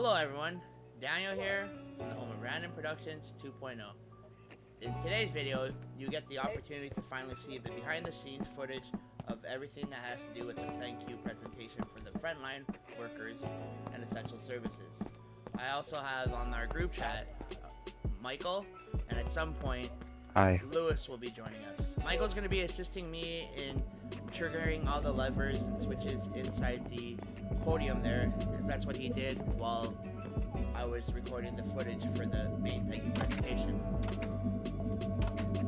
Hello everyone, Daniel here from the home of Random Productions 2.0. In today's video, you get the opportunity to finally see the behind the scenes footage of everything that has to do with the thank you presentation for the frontline workers and essential services. I also have on our group chat Michael, and at some point Hi. Lewis will be joining us. Michael's going to be assisting me in triggering all the levers and switches inside the podium there, because that's what he did while I was recording the footage for the main thank you presentation.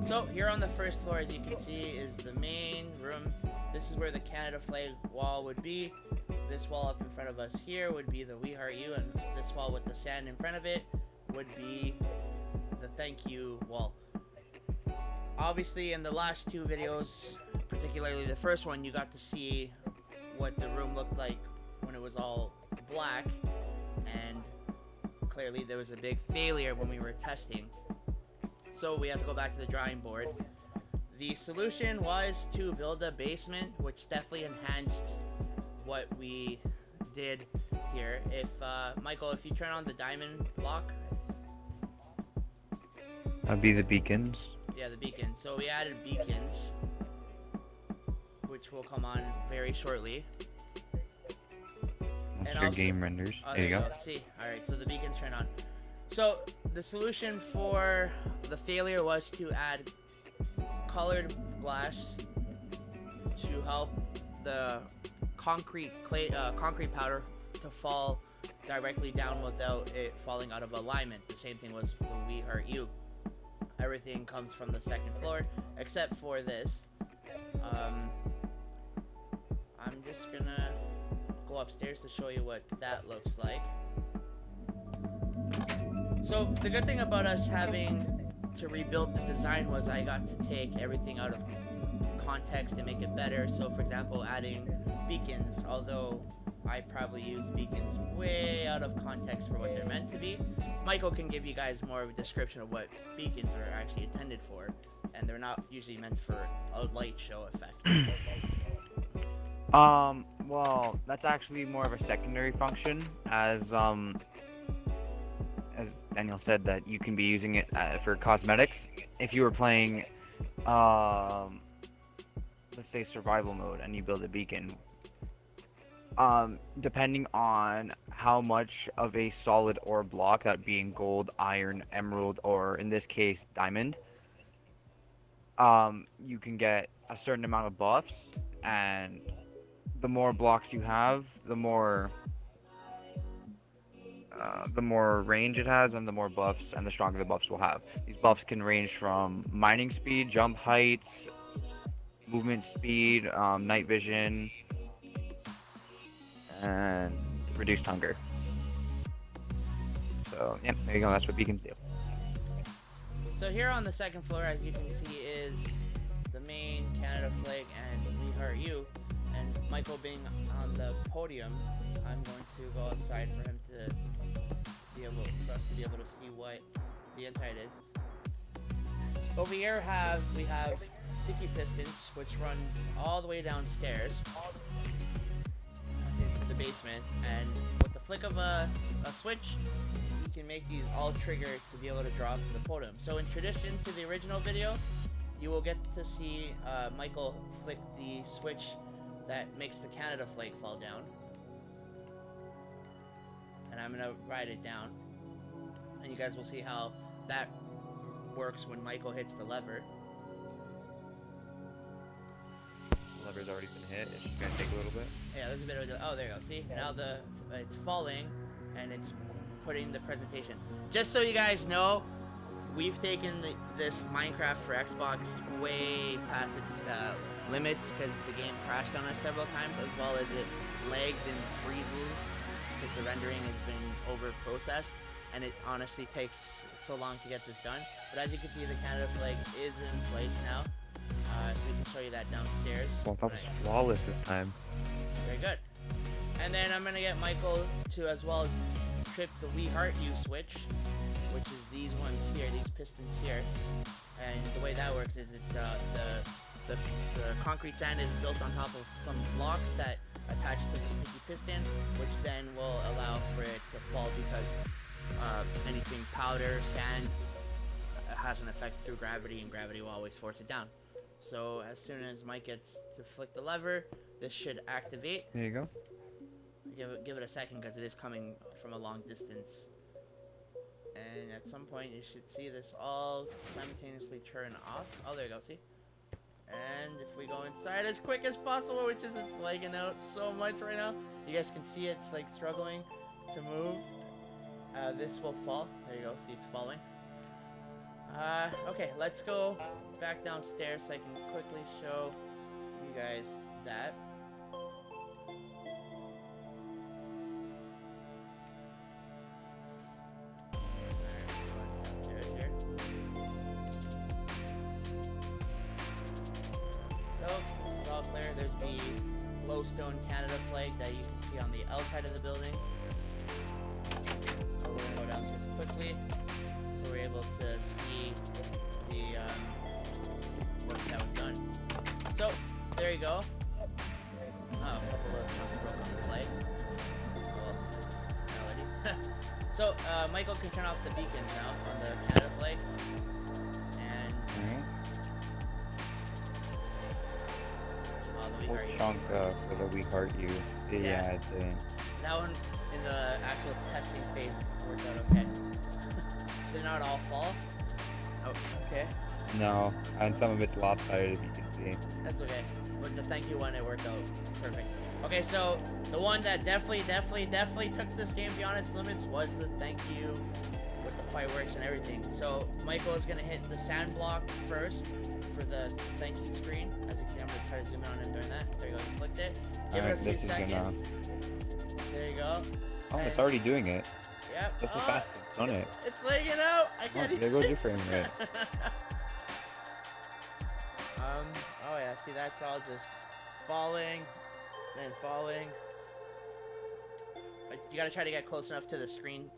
So here on the first floor, as you can see, is the main room. This is where the Canada flag wall would be. This wall up in front of us here would be the We Heart You, and this wall with the sand in front of it would be the thank you wall. Obviously, in the last two videos, particularly the first one, you got to see what the room looked like when it was all black, and clearly there was a big failure when we were testing. So we had to go back to the drawing board. The solution was to build a basement, which definitely enhanced what we did here. If Michael, if you turn on the diamond block. That'd be the beacons. Yeah, the beacons. So we added beacons, which will come on very shortly. That's And your also, game renders. oh, There you go. See, alright, so the beacons turn on. So the solution for the failure was to add colored glass to help the concrete powder to fall directly down without it falling out of alignment. The same thing was the We Heart You. Everything comes from the second floor except for this. I'm just gonna go upstairs to show you what that looks like. So the good thing about us having to rebuild the design was I got to take everything out of context and make it better. So for example, adding beacons, although I probably use beacons way out of context for what they're meant to be, Michael can give you guys more of a description of what beacons are actually intended for, and they're not usually meant for a light show effect. Well, that's actually more of a secondary function, as Daniel said, that you can be using it for cosmetics. If you were playing, let's say survival mode, and you build a beacon, depending on how much of a solid ore block, that being gold, iron, emerald, or in this case diamond, you can get a certain amount of buffs, and the more blocks you have, the more range it has, and the more buffs and the stronger the buffs will have. These buffs can range from mining speed, jump heights, movement speed, night vision, and reduced hunger. So yeah, there you go. That's what beacons do. So here on the second floor, as you can see, is the main Canada flag and We Heart You. And Michael being on the podium, I'm going to go outside for him to be able to see what the inside is. Over here we have sticky pistons, which run all the way downstairs into the basement, and with the flick of a switch, you can make these all trigger to be able to drop to the podium. So in tradition to the original video, you will get to see Michael flick the switch that makes the Canada flag fall down. And I'm gonna ride it down, and you guys will see how that works when Michael hits the lever. The lever's already been hit. It's just gonna take a little bit. Yeah, there's a bit of a, oh, there you go. See, now it's falling, and it's putting the presentation. Just so you guys know, we've taken this Minecraft for Xbox way past its limits, because the game crashed on us several times, as well as it lags and freezes because the rendering has been over processed, and it honestly takes so long to get this done. But as you can see, the Canada flag is in place now. We can show you that downstairs. Well, that was flawless this time. Very good. And then I'm gonna get Michael to as well trip the We Heart You switch, which is these ones here, these pistons here. And the way that works is the concrete sand is built on top of some blocks that attached to the sticky piston, which then will allow for it to fall because anything powder, sand has an effect through gravity, and gravity will always force it down. So as soon as Mike gets to flick the lever, this should activate. There you go. Give it a second because it is coming from a long distance. And at some point you should see this all simultaneously turn off. Oh, there you go, see? And if we go inside as quick as possible, which is it's lagging out so much right now. You guys can see it's like struggling to move. This will fall. There you go, see it's falling. Okay, let's go back downstairs so I can quickly show you guys that. There's the Glowstone Canada flag that you can see on the outside of the building. We're going to go downstairs quickly so we're able to see the work that was done. So, there you go. Oh, a couple of chunks broke on the flag. Well, that's melody. So, Michael can turn off the beacons now on the Canada flag. And Whole chunk for the We Heart You. Yeah, it didn't. That one in the actual testing phase worked out okay. Did not all fall? Oh, okay. No, and some of it's lopsided if you can see. That's okay. With the thank you one, it worked out perfect. Okay, so the one that definitely took this game beyond its limits was the thank you with the fireworks and everything. So Michael is gonna hit the sand block first for the thank you screen. As you can, I'm gonna try to zoom in on him doing that. There you go, you clicked it. Give it a few seconds. There you go. Oh, it's already doing it. Yep. That's the fastest it's done it. It's lagging out. I can't even. There goes your frame rate. Oh yeah, see that's all just falling, then falling. You gotta try to get close enough to the screen.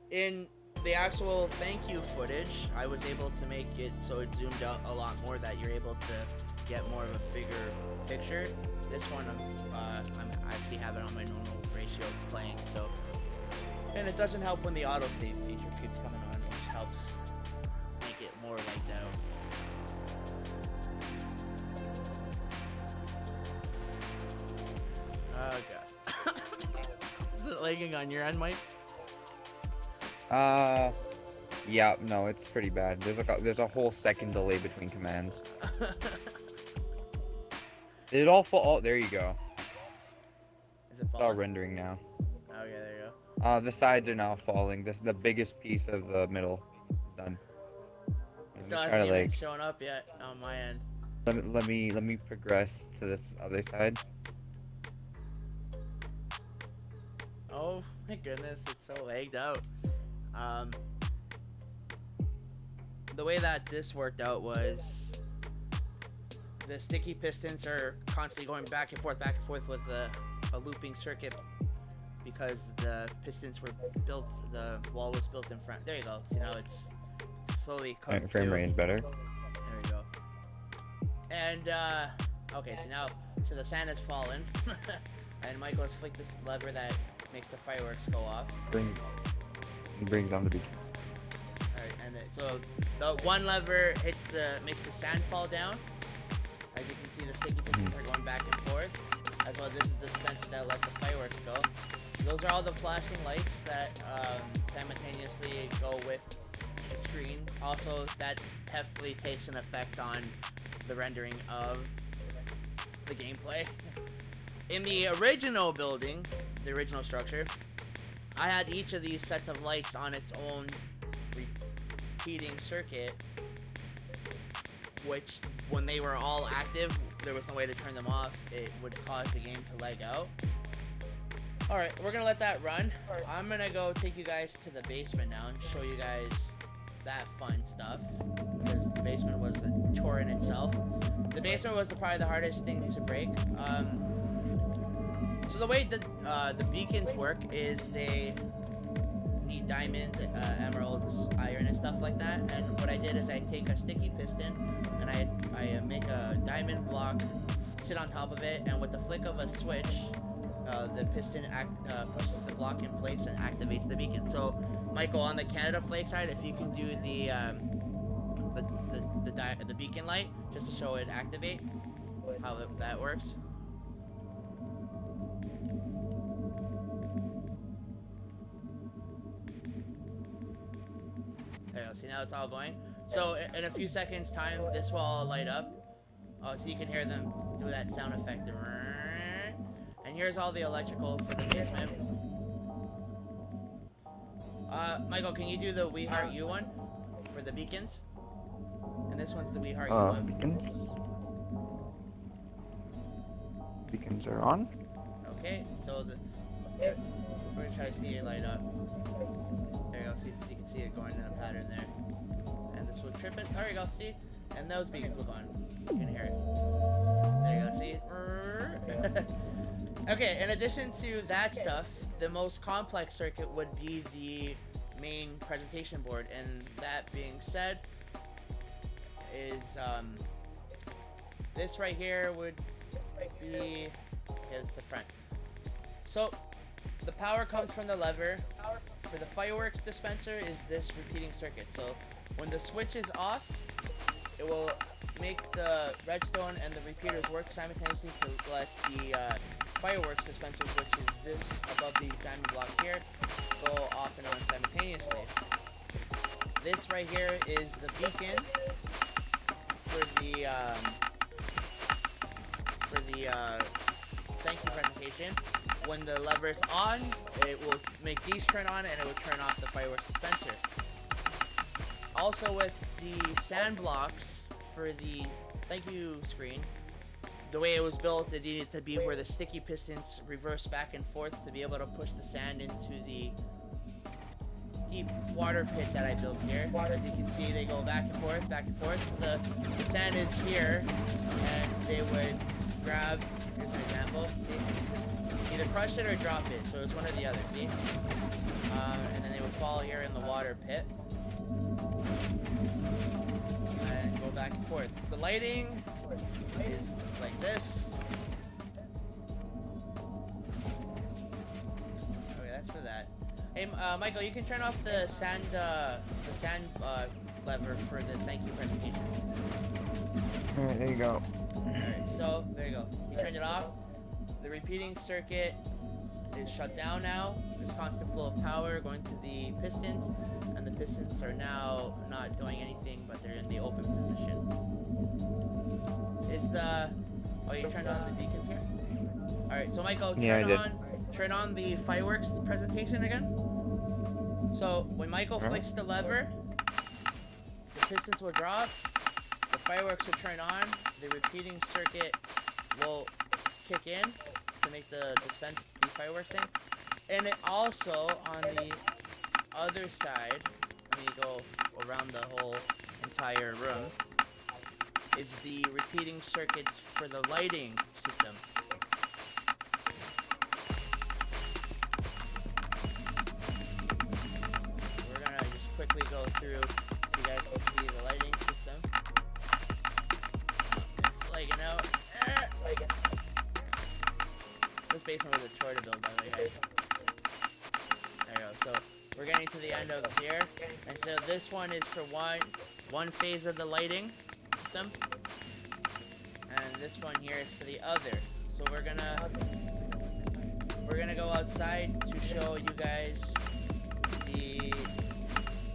In the actual thank you footage, I was able to make it so it zoomed out a lot more that you're able to get more of a bigger picture. This one, I'm actually have it on my normal ratio playing, so. And it doesn't help when the autosave feature keeps coming on, which helps make it more like that. Oh god. Is it lagging on your end, Mike? Yeah, no, it's pretty bad. There's a whole second delay between commands. Did it all fall? Oh, there you go. Is it falling? It's all rendering now. Okay, there you go. The sides are now falling. The biggest piece of the middle is done. It still hasn't even shown up yet on my end. Let me progress to this other side. Oh my goodness, it's so lagged out. The way that this worked out was the sticky pistons are constantly going back and forth with a looping circuit because the pistons were built, the wall was built in front. There you go. See, now it's slowly coming Frame rate is better. There you go. And okay, so the sand has fallen, and Michael has flicked this lever that makes the fireworks go off. Brings down the beacon. Alright, and so the one lever makes the sand fall down. As you can see, the sticky pistons are going back and forth. As well, this is the dispenser that lets the fireworks go. Those are all the flashing lights that simultaneously go with the screen. Also, that heavily takes an effect on the rendering of the gameplay. In the original building, the original structure, I had each of these sets of lights on its own repeating circuit, which when they were all active, there was no way to turn them off. It would cause the game to lag out. Alright, we're gonna let that run. I'm gonna go take you guys to the basement now and show you guys that fun stuff, because the basement was a chore in itself. The basement was probably the hardest thing to break. So the way the beacons work is they need diamonds, emeralds, iron, and stuff like that. And what I did is I take a sticky piston and I make a diamond block, sit on top of it, and with the flick of a switch, the piston pushes the block in place and activates the beacon. So, Michael, on the Canada Flake side, if you can do the beacon light just to show it activate, how that works. There you go. See, now it's all going. So in a few seconds time, this will all light up. Oh, so you can hear them do that sound effect. And here's all the electrical for the basement. Michael, can you do the We Heart You one for the beacons? And this one's the We Heart You one. Beacons. Beacons are on. Okay, so we're gonna try to see it light up. There you go. See, so you can see it going in a pattern there. And this was tripping. There you go. See, and those beacons will go on. You can hear it. There you go. See. Okay. In addition to that stuff, the most complex circuit would be the main presentation board. And that being said, is this right here would be is the front. So the power comes from the lever. For the fireworks dispenser is this repeating circuit. So when the switch is off, it will make the redstone and the repeaters work simultaneously to let the fireworks dispensers, which is this above these diamond blocks here, go off and on simultaneously. This right here is the beacon for the thank you presentation. When the lever is on, it will make these turn on and it will turn off the fireworks dispenser. Also with the sand blocks for the thank you screen, the way it was built, it needed to be where the sticky pistons reverse back and forth to be able to push the sand into the deep water pit that I built here. As you can see, they go back and forth, back and forth. So the sand is here, and they would grab, here's an example, see? Either crush it or drop it, so it's one or the other, see? And then they would fall here in the water pit. And go back and forth. The lighting is like this. Okay, that's for that. Hey, Michael, you can turn off the sand lever for the thank you presentation. Alright, there you go. Alright, so there you go. You turned it off. The repeating circuit is shut down now. There's constant flow of power going to the pistons, and the pistons are now not doing anything, but they're in the open position. Is the oh, you turned on the beacons here? Alright, so Michael, turn on the fireworks presentation again. So when Michael flicks the lever, the pistons will drop, the fireworks will turn on, the repeating circuit will kick in to make the fireworks thing. And it also, on the other side, let me go around the whole entire room, is the repeating circuits for the lighting system. We're gonna just quickly go through so you guys can see the lighting system. It's lagging out. This basement was a chore to build, by the way, guys. There you go. So we're getting to the end of here, and so this one is for one phase of the lighting system, and this one here is for the other. So we're gonna go outside to show you guys the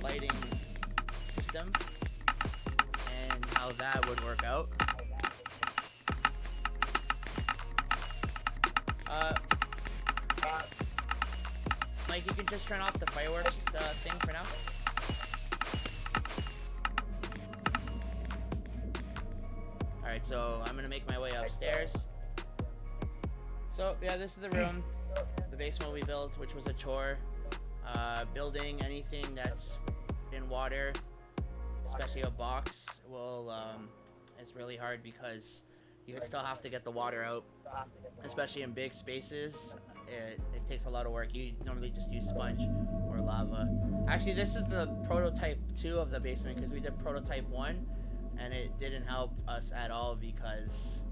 lighting system and how that would work out. Mike, you can just turn off the fireworks thing for now. Alright, so I'm gonna make my way upstairs. So, yeah, this is the room. The basement we built, which was a chore. Building anything that's in water, especially a box, will, it's really hard because you still have to get the water out, especially in big spaces. It takes a lot of work. You normally just use sponge or lava. Actually, this is the prototype 2 of the basement because we did prototype 1 and it didn't help us at all because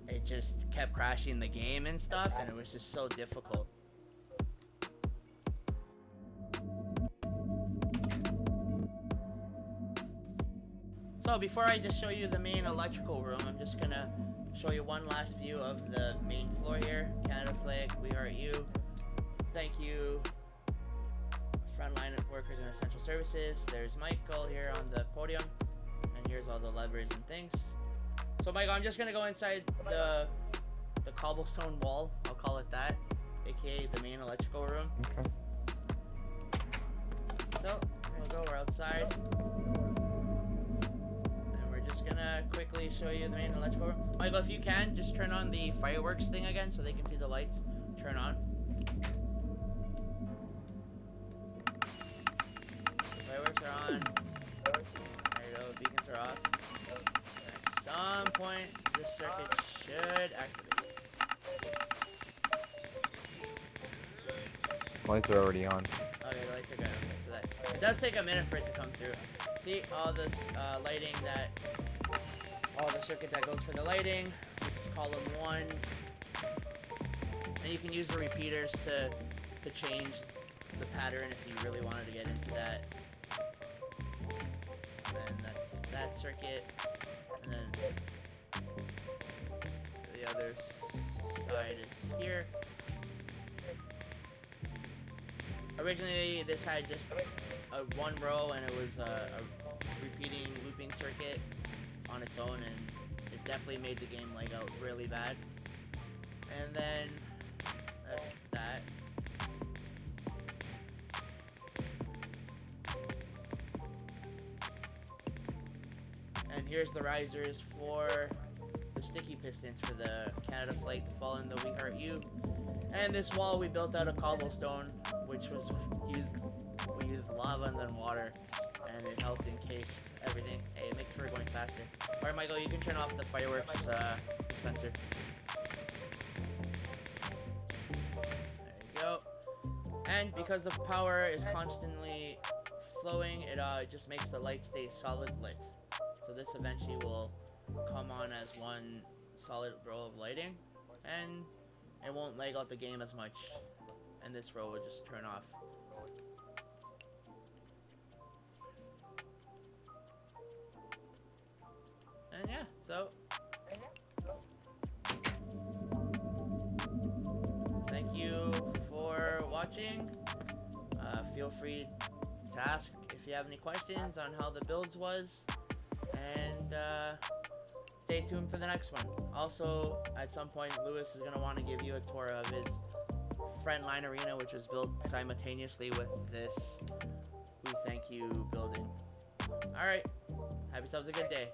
it just kept crashing the game and stuff, and it was just so difficult. So before I just show you the main electrical room, I'm just gonna show you one last view of the main floor here. Canada flag, we heart you. Thank you, frontline workers and essential services. There's Michael here on the podium, and here's all the levers and things. So Michael, I'm just gonna go inside the cobblestone wall, I'll call it that, aka the main electrical room. Okay. So, we're outside. And we're just gonna quickly show you the main electrical room. Michael, if you can, just turn on the fireworks thing again so they can see the lights turn on. Fireworks are on. There you go, the beacons are off. At some point, this circuit should activate. Lights are already on. Okay, the lights are good. Okay, so that it does take a minute for it to come through. See all this lighting all the circuit that goes for the lighting. This is column 1, and you can use the repeaters to change the pattern if you really wanted to get into that. And then that's that circuit, and then the other side is here. Originally, this had just one row, and it was a repeating looping circuit on its own, and it definitely made the game lag out really bad. And then that's that. And here's the risers for the sticky pistons for the Canada flag to fall in the We Heart You. And this wall we built out of cobblestone, which was we used lava and then water, and it helped encase everything. Hey, it makes for going faster. Alright, Michael, you can turn off the fireworks dispenser. There you go. And because the power is constantly flowing, it just makes the light stay solid lit. So this eventually will come on as one solid row of lighting, and it won't lag out the game as much, and this row will just turn off. And yeah, so thank you for watching. Feel free to ask if you have any questions on how the builds was, and stay tuned for the next one. Also, at some point, Lewis is going to want to give you a tour of his Frontline Arena, which was built simultaneously with this We Thank You building. Alright, have yourselves a good day.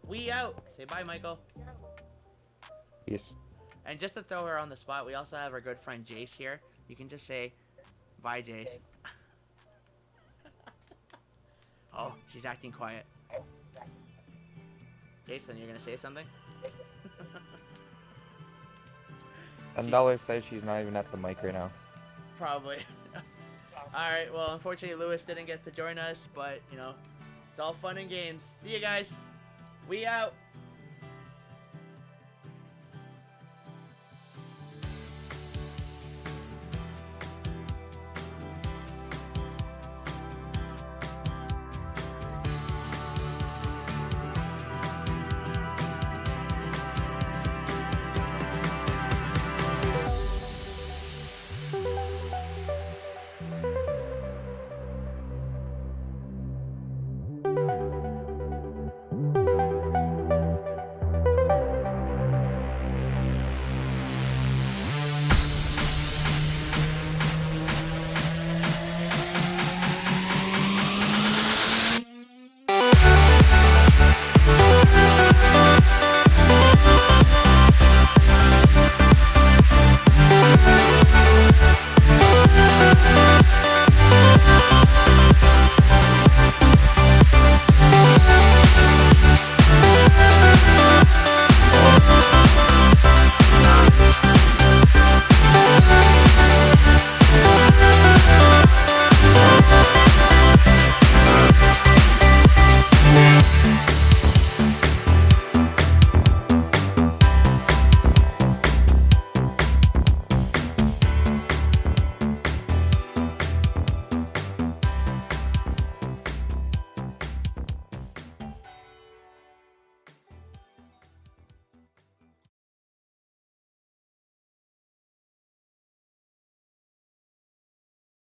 We out! Say bye, Michael. Yes. And just to throw her on the spot, we also have our good friend Jace here. You can just say, bye, Jace. Oh, she's acting quiet. Jason, you're gonna say something? $10 says she's not even at the mic right now. Probably. Alright, well, unfortunately Lewis didn't get to join us, but, you know, it's all fun and games. See you guys. We out.